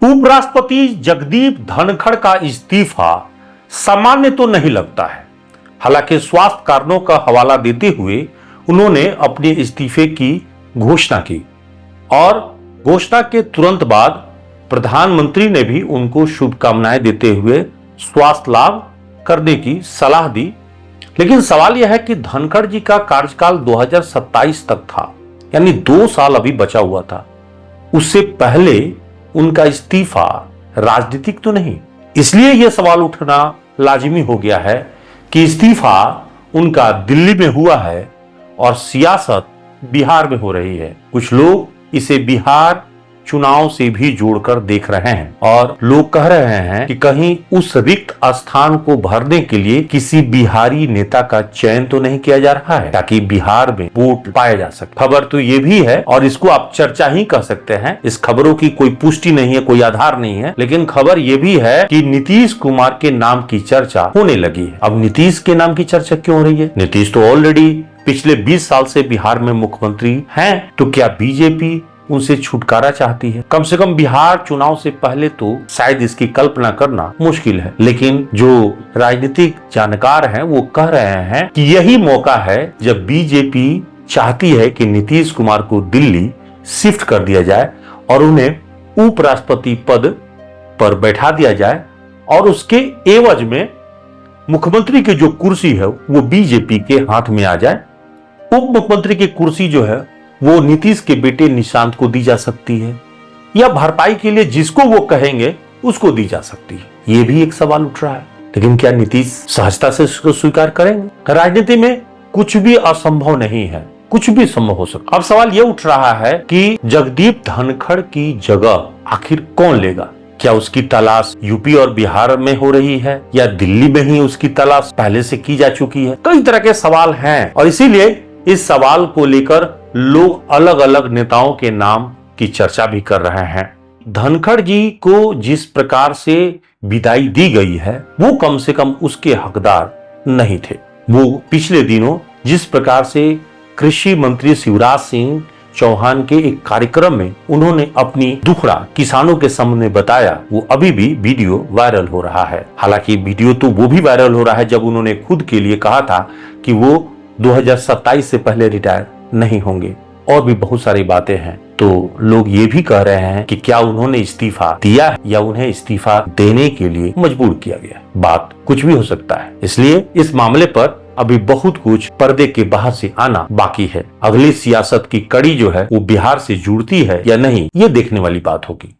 उपराष्ट्रपति जगदीप धनखड़ का इस्तीफा सामान्य तो नहीं लगता है। हालांकि स्वास्थ्य कारणों का हवाला देते हुए उन्होंने अपने इस्तीफे की घोषणा की और घोषणा के तुरंत बाद प्रधानमंत्री ने भी उनको शुभकामनाएं देते हुए स्वास्थ्य लाभ करने की सलाह दी। लेकिन सवाल यह है कि धनखड़ जी का कार्यकाल 2027 तक था, यानी 2 साल अभी बचा हुआ था। उससे पहले उनका इस्तीफा राजनीतिक तो नहीं, इसलिए यह सवाल उठना लाजिमी हो गया है कि इस्तीफा उनका दिल्ली में हुआ है और सियासत बिहार में हो रही है। कुछ लोग इसे बिहार चुनाव से भी जोड़कर देख रहे हैं और लोग कह रहे हैं कि कहीं उस रिक्त स्थान को भरने के लिए किसी बिहारी नेता का चयन तो नहीं किया जा रहा है ताकि बिहार में वोट पाया जा सके। खबर तो ये भी है और इसको आप चर्चा ही कह सकते हैं। इस खबरों की कोई पुष्टि नहीं है, कोई आधार नहीं है, लेकिन खबर ये भी है कि नीतीश कुमार के नाम की चर्चा होने लगी है। अब नीतीश के नाम की चर्चा क्यों हो रही है? नीतीश तो ऑलरेडी पिछले 20 साल से बिहार में मुख्यमंत्री हैं, तो क्या बीजेपी उनसे छुटकारा चाहती है? कम से कम बिहार चुनाव से पहले तो शायद इसकी कल्पना करना मुश्किल है, लेकिन जो राजनीतिक जानकार हैं वो कह रहे हैं कि यही मौका है जब बीजेपी चाहती है कि नीतीश कुमार को दिल्ली शिफ्ट कर दिया जाए और उन्हें उपराष्ट्रपति पद पर बैठा दिया जाए और उसके एवज में मुख्यमंत्री की जो कुर्सी है वो बीजेपी के हाथ में आ जाए। उप मुख्यमंत्री की कुर्सी जो है वो नीतीश के बेटे निशांत को दी जा सकती है या भरपाई के लिए जिसको वो कहेंगे उसको दी जा सकती है। ये भी एक सवाल उठ रहा है, लेकिन क्या नीतीश सहजता से इसको स्वीकार करेंगे? राजनीति में कुछ भी असंभव नहीं है, कुछ भी संभव हो सकता है। अब सवाल ये उठ रहा है कि जगदीप धनखड़ की जगह आखिर कौन लेगा? क्या उसकी तलाश यूपी और बिहार में हो रही है या दिल्ली में ही उसकी तलाश पहले से की जा चुकी है? कई तरह के सवाल हैं और इसीलिए इस सवाल को लेकर लोग अलग अलग नेताओं के नाम की चर्चा भी कर रहे हैं। धनखड़ जी को जिस प्रकार से विदाई दी गई है वो कम से कम उसके हकदार नहीं थे। वो पिछले दिनों जिस प्रकार से कृषि मंत्री शिवराज सिंह चौहान के एक कार्यक्रम में उन्होंने अपनी दुखड़ा किसानों के सामने बताया, वो अभी भी वीडियो वायरल हो रहा है। हालांकि वीडियो तो वो भी वायरल हो रहा है जब उन्होंने खुद के लिए कहा था कि वो 2027 से पहले रिटायर नहीं होंगे। और भी बहुत सारी बातें हैं, तो लोग ये भी कह रहे हैं कि क्या उन्होंने इस्तीफा दिया है या उन्हें इस्तीफा देने के लिए मजबूर किया गया। बात कुछ भी हो सकता है, इसलिए इस मामले पर अभी बहुत कुछ पर्दे के बाहर से आना बाकी है। अगली सियासत की कड़ी जो है वो बिहार से जुड़ती है या नहीं, ये देखने वाली बात होगी।